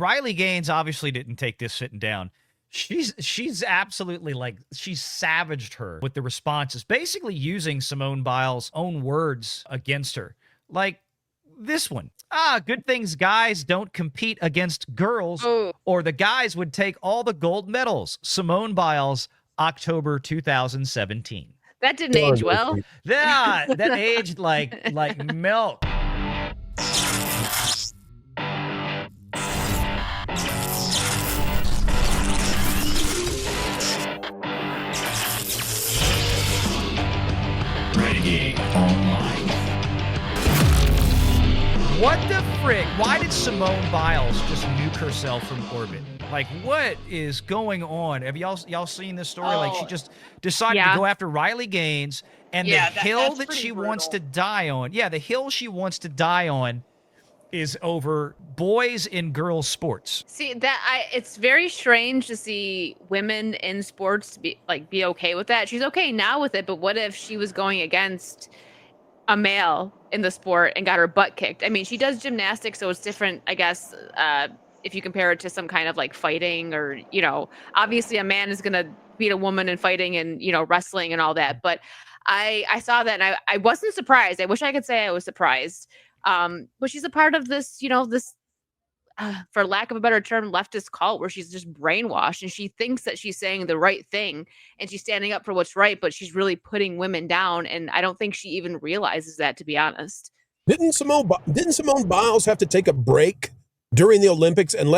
Riley Gaines obviously didn't take this sitting down. She's absolutely she's savaged her with the responses, basically using Simone Biles' own words against her. Like this one. Good things guys don't compete against girls, or the guys would take all the gold medals. Simone Biles, October 2017. That didn't age well. Yeah, that aged like milk. Renegade Online. What the frick? Why did Simone Biles just nuke herself from orbit? Like, what is going on? Have y'all seen this story? Like, she just decided to go after Riley Gaines, and the hill that she wants to die on. Yeah, the hill she wants to die on is over boys in girls sports. See, it's very strange to see women in sports be okay with that. She's okay now with it, but what if she was going against a male in the sport and got her butt kicked? I mean, she does gymnastics, so it's different, I guess, if you compare it to some kind of fighting, or, obviously a man is going to beat a woman in fighting and, wrestling and all that. But I saw that and I wasn't surprised. I wish I could say I was surprised. But she's a part of this, this, for lack of a better term, leftist cult where she's just brainwashed and she thinks that she's saying the right thing and she's standing up for what's right, but she's really putting women down. And I don't think she even realizes that, to be honest. Didn't Simone Biles have to take a break during the Olympics and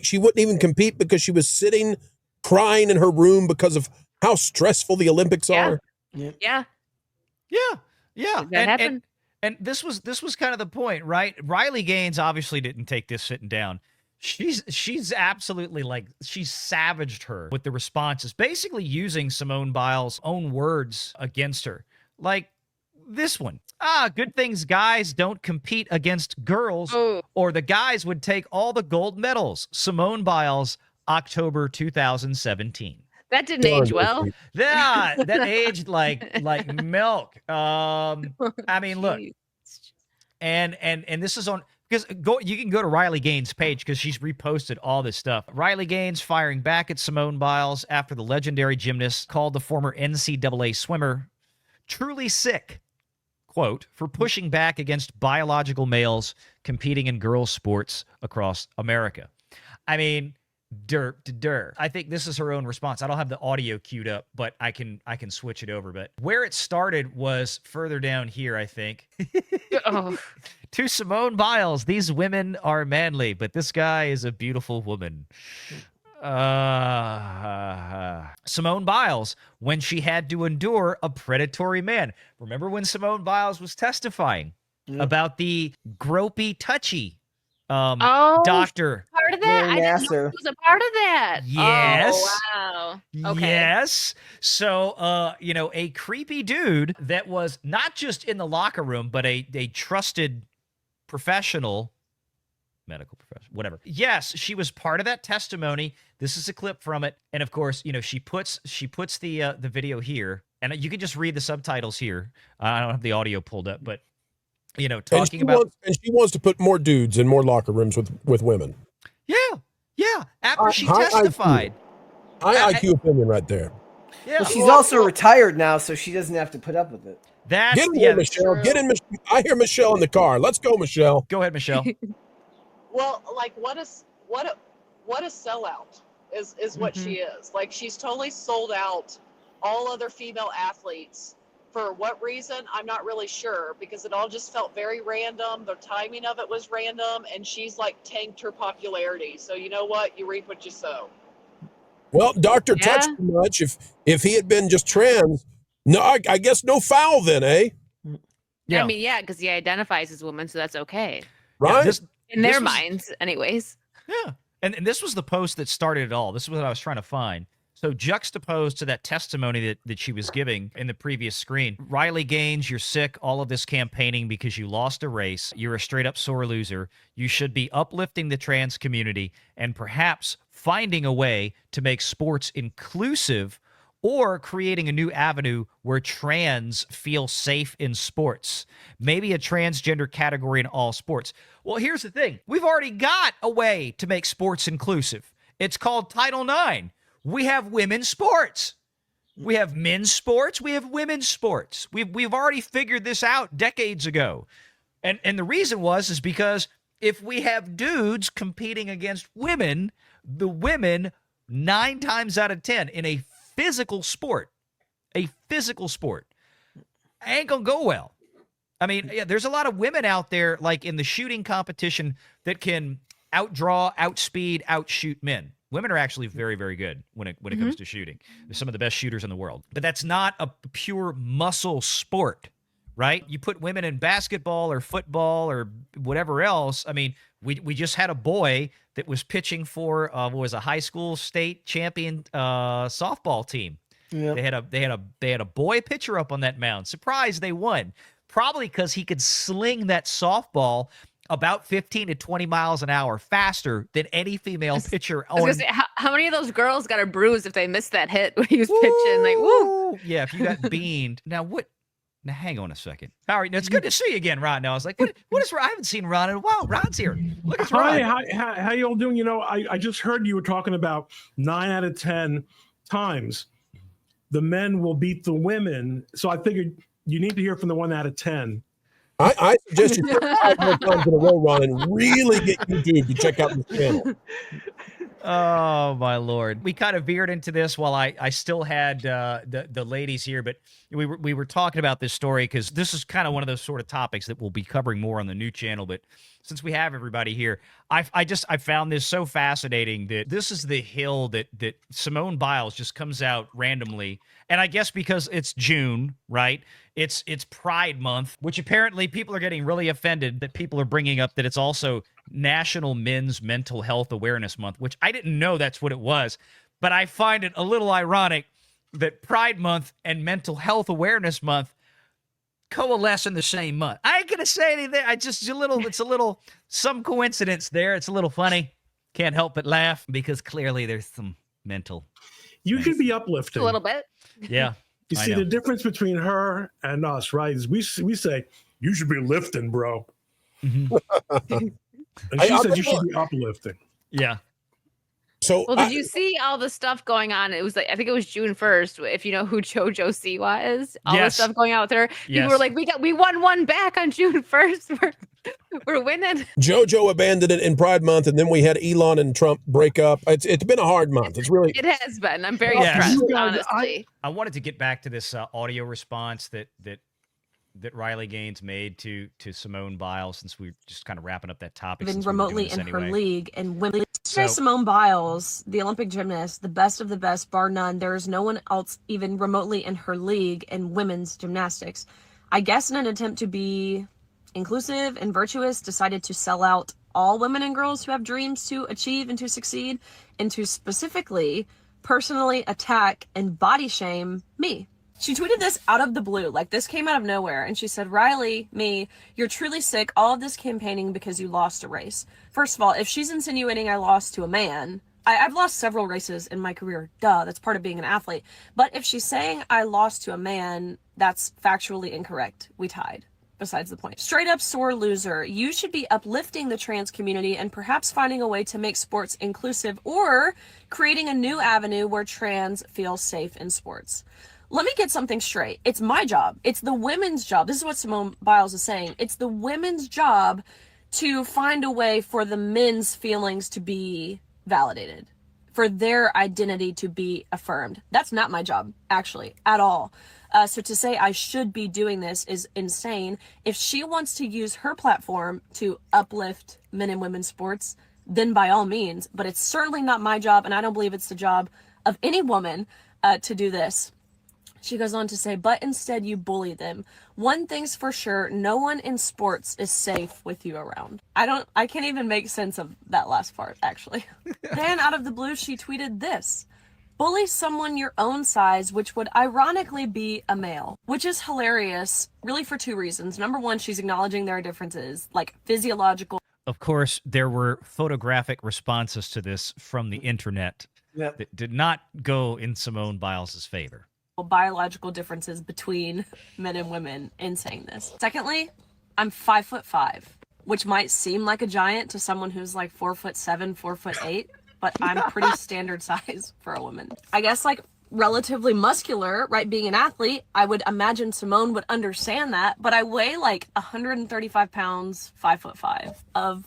she wouldn't even compete because she was sitting crying in her room because of how stressful the Olympics are? Yeah. That happened. And this was kind of the point, right? Riley Gaines obviously didn't take this sitting down. She's absolutely she's savaged her with the responses, basically using Simone Biles' own words against her. Like this one. Good things guys don't compete against girls, or the guys would take all the gold medals. Simone Biles, October 2017. That didn't age well. Yeah, that aged like milk. I mean, look, and this is on, because you can go to Riley Gaines' page because she's reposted all this stuff. Riley Gaines firing back at Simone Biles after the legendary gymnast called the former NCAA swimmer truly sick, quote, for pushing back against biological males competing in girls' sports across America. I mean, derp. I think this is her own response. I don't have the audio queued up, but I can switch it over. But where it started was further down here, I think. To Simone Biles, these women are manly, but this guy is a beautiful woman. Simone Biles, when she had to endure a predatory man. Remember when Simone Biles was testifying about the gropey, touchy doctor? Part of that? I didn't know it was a part of that. Yes. Oh, wow. Okay. Yes. So, a creepy dude that was not just in the locker room, but a trusted professional, medical professional, whatever. Yes, she was part of that testimony. This is a clip from it. And of course, she puts the video here, and you can just read the subtitles here. I don't have the audio pulled up, but talking about, and she wants to put more dudes in more locker rooms with women. Yeah. After she testified. High IQ opinion right there. Yeah. Well, she's also retired now, so she doesn't have to put up with it. Get in here, Michelle. True. Get in. I hear Michelle in the car. Let's go, Michelle. Go ahead, Michelle. Well, what a sellout is what she is. Like, she's totally sold out all other female athletes. For what reason, I'm not really sure, because it all just felt very random. The timing of it was random, and she's tanked her popularity. So you know what? You reap what you sow. Well, Dr. Touched too much. If he had been just trans, no, I guess no foul then, eh? Yeah. I mean, because he identifies as a woman, so that's okay. Right? Yeah, in their minds, anyways. Yeah. And this was the post that started it all. This is what I was trying to find. So juxtaposed to that testimony that she was giving in the previous screen, Riley Gaines, you're sick, all of this campaigning because you lost a race. You're a straight up sore loser. You should be uplifting the trans community and perhaps finding a way to make sports inclusive, or creating a new avenue where trans feel safe in sports. Maybe a transgender category in all sports. Well, here's the thing. We've already got a way to make sports inclusive. It's called Title IX. We have women's sports. We have men's sports. We have women's sports. We've already figured this out decades ago. And the reason is because if we have dudes competing against women, the women 9 times out of 10 in a physical sport, ain't gonna go well. I mean, yeah, there's a lot of women out there, like in the shooting competition, that can outspeed, outshoot men. Women are actually very, very good when it comes to shooting. They're some of the best shooters in the world. But that's not a pure muscle sport, right? You put women in basketball or football or whatever else. I mean, we just had a boy that was pitching for was a high school state champion softball team. Yep. They had a boy pitcher up on that mound. Surprised they won. Probably because he could sling that softball about 15 to 20 miles an hour faster than any female pitcher. I was gonna say, how many of those girls got a bruise if they missed that hit when he was pitching? Like, woo! Yeah, if you got beamed. Now, hang on a second. Howard, it's good to see you again, Ron. Now, I was like, what is Ron? I haven't seen Ron in a while. Ron's here. Look, it's Ron. Hi, how you all doing? You know, I just heard you were talking about 9 out of 10 times the men will beat the women. So I figured you need to hear from the 1 out of 10. I suggest you 5 more times in a row, Ron, and really get YouTube to check out this channel. Oh, my Lord. We kind of veered into this while I still had the ladies here, but we were talking about this story because this is kind of one of those sort of topics that we'll be covering more on the new channel. But since we have everybody here, I found this so fascinating that this is the hill that Simone Biles just comes out randomly. And I guess because it's June, right? It's Pride Month, which apparently people are getting really offended that people are bringing up that it's also National Men's Mental Health Awareness Month, which I didn't know that's what it was. But I find it a little ironic that Pride Month and Mental Health Awareness Month coalesce in the same month. I ain't gonna say anything. It's a little some coincidence there. It's a little funny. Can't help but laugh because clearly there's some mental. You should be uplifting. A little bit. Yeah. You see, the difference between her and us, right, is we say, you should be lifting, bro. Mm-hmm. And she said you should be uplifting. Yeah. So, well, did you see all the stuff going on? It was like, I think it was June 1st. If you know who JoJo Siwa is, all the stuff going on with her. People were like, we won one back on June 1st. We're winning. JoJo abandoned it in Pride Month, and then we had Elon and Trump break up. It's been a hard month. It has been. I'm very stressed, honestly. I wanted to get back to this audio response that Riley Gaines made to Simone Biles, since we're just kind of wrapping up that topic. Even remotely in her league, and women. Simone Biles, the Olympic gymnast, the best of the best, bar none. There is no one else even remotely in her league in women's gymnastics. I guess in an attempt to be inclusive and virtuous, decided to sell out all women and girls who have dreams to achieve and to succeed, and to specifically personally attack and body shame me. She tweeted this out of the blue, like this came out of nowhere, and she said, Riley, you're truly sick, all of this campaigning because you lost a race. First of all, if she's insinuating I lost to a man, I've lost several races in my career, that's part of being an athlete. But if she's saying I lost to a man, that's factually incorrect. We tied. Besides the point. Straight up sore loser. You should be uplifting the trans community and perhaps finding a way to make sports inclusive or creating a new avenue where trans feel safe in sports. Let me get something straight. It's my job. It's the women's job. This is what Simone Biles is saying. It's the women's job to find a way for the men's feelings to be validated, for their identity to be affirmed. That's not my job, actually, at all. So to say I should be doing this is insane. If she wants to use her platform to uplift men and women's sports, then by all means. But it's certainly not my job, and I don't believe it's the job of any woman to do this. She goes on to say, but instead you bully them. One thing's for sure, no one in sports is safe with you around. I can't even make sense of that last part, actually. Then out of the blue, she tweeted this. Bully someone your own size, which would ironically be a male, which is hilarious, really for 2 reasons. Number one, she's acknowledging there are differences, like physiological. Of course, there were photographic responses to this from the internet. that did not go in Simone Biles' favor. Biological differences between men and women in saying this. Secondly, I'm 5'5", which might seem like a giant to someone who's like 4'7", 4'8", but I'm pretty standard size for a woman. I guess like relatively muscular, right? Being an athlete, I would imagine Simone would understand that, but I weigh like 135 pounds, 5'5", of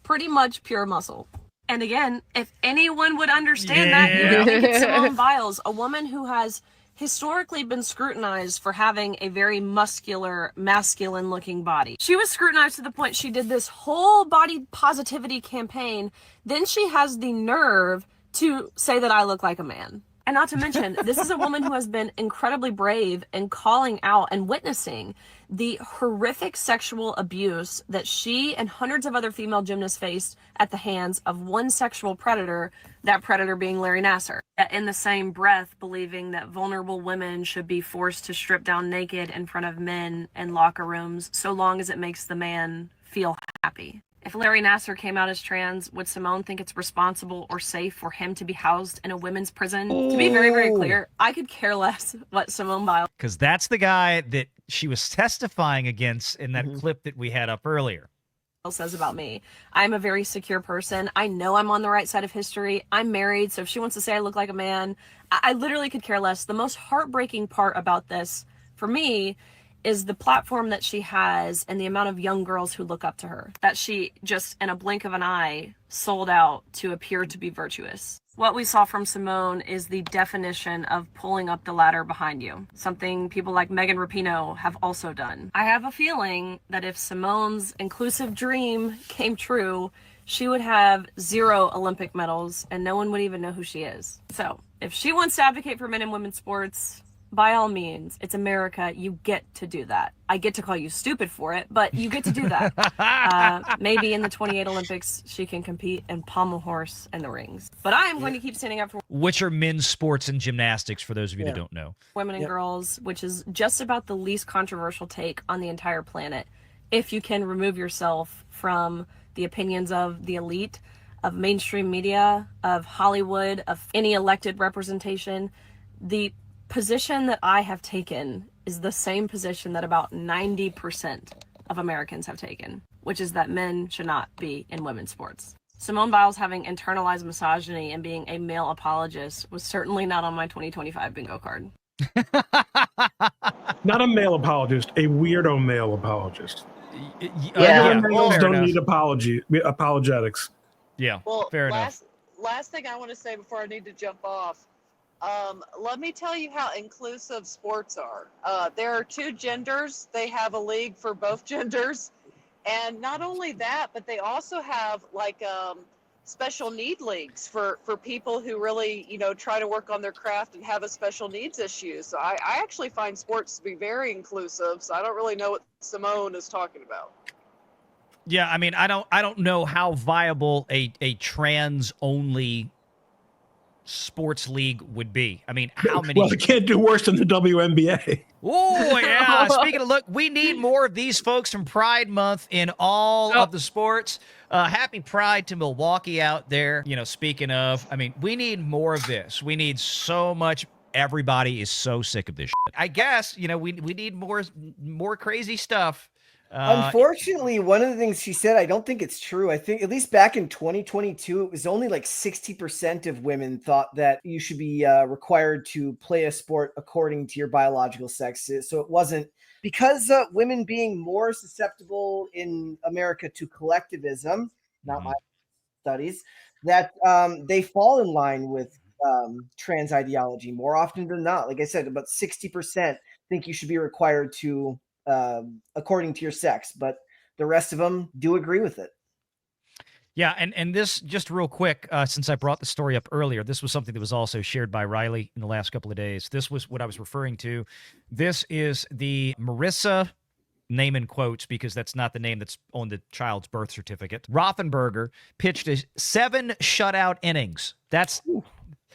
pretty much pure muscle. And again, if anyone would understand that, you would think it's Simone Biles, a woman who has historically been scrutinized for having a very muscular, masculine-looking body. She was scrutinized to the point she did this whole body positivity campaign. Then she has the nerve to say that I look like a man. And not to mention, this is a woman who has been incredibly brave in calling out and witnessing the horrific sexual abuse that she and hundreds of other female gymnasts faced at the hands of one sexual predator, that predator being Larry Nassar. In the same breath, believing that vulnerable women should be forced to strip down naked in front of men in locker rooms so long as it makes the man feel happy. If Larry Nassar came out as trans, would Simone think it's responsible or safe for him to be housed in a women's prison? To be very, very clear, I could care less what Simone Biles... Because that's the guy that she was testifying against in that clip that we had up earlier. ...says about me. I'm a very secure person. I know I'm on the right side of history. I'm married, so if she wants to say I look like a man, I literally could care less. The most heartbreaking part about this, for me, is the platform that she has and the amount of young girls who look up to her, that she just in a blink of an eye sold out to appear to be virtuous. What we saw from Simone is the definition of pulling up the ladder behind you, something people like Megan Rapinoe have also done. I have a feeling that if Simone's inclusive dream came true, she would have 0 Olympic medals and no one would even know who she is. So if she wants to advocate for men and women's sports, by all means, it's America. You get to do that. I get to call you stupid for it, but you get to do that. Maybe in the 28 Olympics, she can compete and pommel horse in the rings. But I am going to keep standing up for... Which are men's sports and gymnastics, for those of you that don't know. Women and girls, which is just about the least controversial take on the entire planet. If you can remove yourself from the opinions of the elite, of mainstream media, of Hollywood, of any elected representation, the position that I have taken is the same position that about 90% of Americans have taken, which is that men should not be in women's sports. Simone Biles having internalized misogyny and being a male apologist was certainly not on my 2025 bingo card. Not a male apologist, a weirdo male apologist. Males don't need apologetics. Yeah, well, fair enough. Last thing I want to say before I need to jump off. Let me tell you how inclusive sports are. There are 2 genders. They have a league for both genders. And not only that, but they also have like special need leagues for people who really, try to work on their craft and have a special needs issue. So I actually find sports to be very inclusive. So I don't really know what Simone is talking about. Yeah, I mean, I don't know how viable a trans only sports league would be. I mean, how many... Well, it can't do worse than the WNBA. Oh, yeah. Speaking of, look, we need more of these folks from Pride Month in all of the sports. Happy Pride to Milwaukee out there. Speaking of, I mean, we need more of this. We need so much. Everybody is so sick of this shit. I guess, we need more crazy stuff. Unfortunately, one of the things she said, I don't think it's true. I think at least back in 2022, it was only like 60% of women thought that you should be required to play a sport according to your biological sex. So it wasn't because women being more susceptible in America to collectivism, not my studies, that they fall in line with trans ideology more often than not. Like I said, about 60% think you should be required to according to your sex, but the rest of them do agree with it. Yeah, and this, just real quick, since I brought the story up earlier, this was something that was also shared by Riley in the last couple of days. This was what I was referring to. This is the Marissa, name in quotes because that's not the name that's on the child's birth certificate, Rothenberger pitched 7 shutout innings. That's...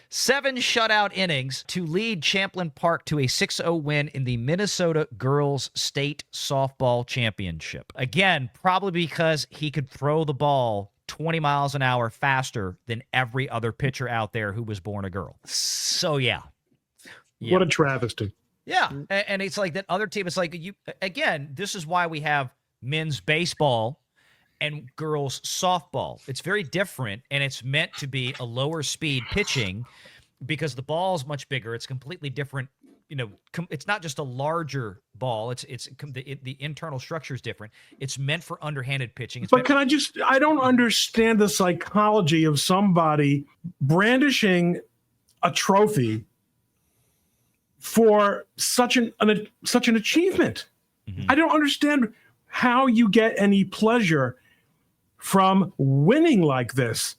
7 shutout innings to lead Champlain Park to a 6-0 win in the Minnesota Girls State Softball Championship. Again, probably because he could throw the ball 20 miles an hour faster than every other pitcher out there who was born a girl. So yeah. What a travesty. Yeah. And it's like that other team. It's like again, this is why we have men's baseball and girls softball. It's very different, and it's meant to be a lower speed pitching because the ball's much bigger. It's completely different. It's not just a larger ball. The internal structure is different. It's meant for underhanded pitching. I don't understand the psychology of somebody brandishing a trophy for such an achievement. Mm-hmm. I don't understand how you get any pleasure from winning like this.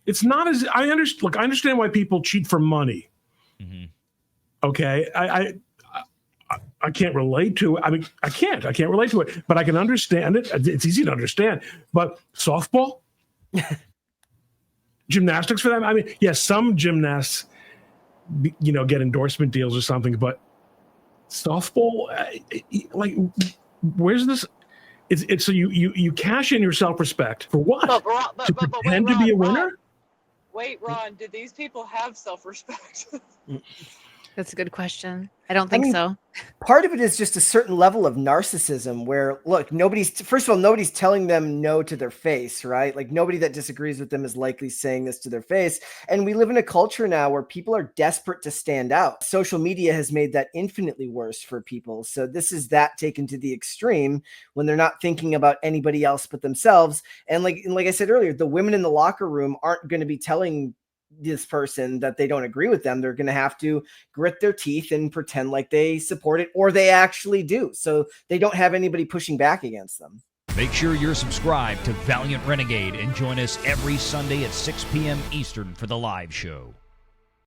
It's not as I understand. Look, I understand why people cheat for money. Mm-hmm. Okay, I can't relate to it. I mean, I can't relate to it, but I can understand it. It's easy to understand. But softball, gymnastics for them. I mean, yes, some gymnasts, get endorsement deals or something, but softball, like, where's this? It's so you cash in your self-respect for what? To pretend to be a winner? Ron, did these people have self-respect? That's a good question. I don't think so. Part of it is just a certain level of narcissism where, look, nobody's telling them no to their face, right? Like nobody that disagrees with them is likely saying this to their face. And we live in a culture now where people are desperate to stand out. Social media has made that infinitely worse for people. So this is that taken to the extreme when they're not thinking about anybody else but themselves. And like I said earlier, the women in the locker room aren't going to be telling this person that they don't agree with them. They're going to have to grit their teeth and pretend like they support it, or they actually do. So they don't have anybody pushing back against them. Make sure you're subscribed to Valiant Renegade and join us every Sunday at 6 p.m. Eastern for the live show.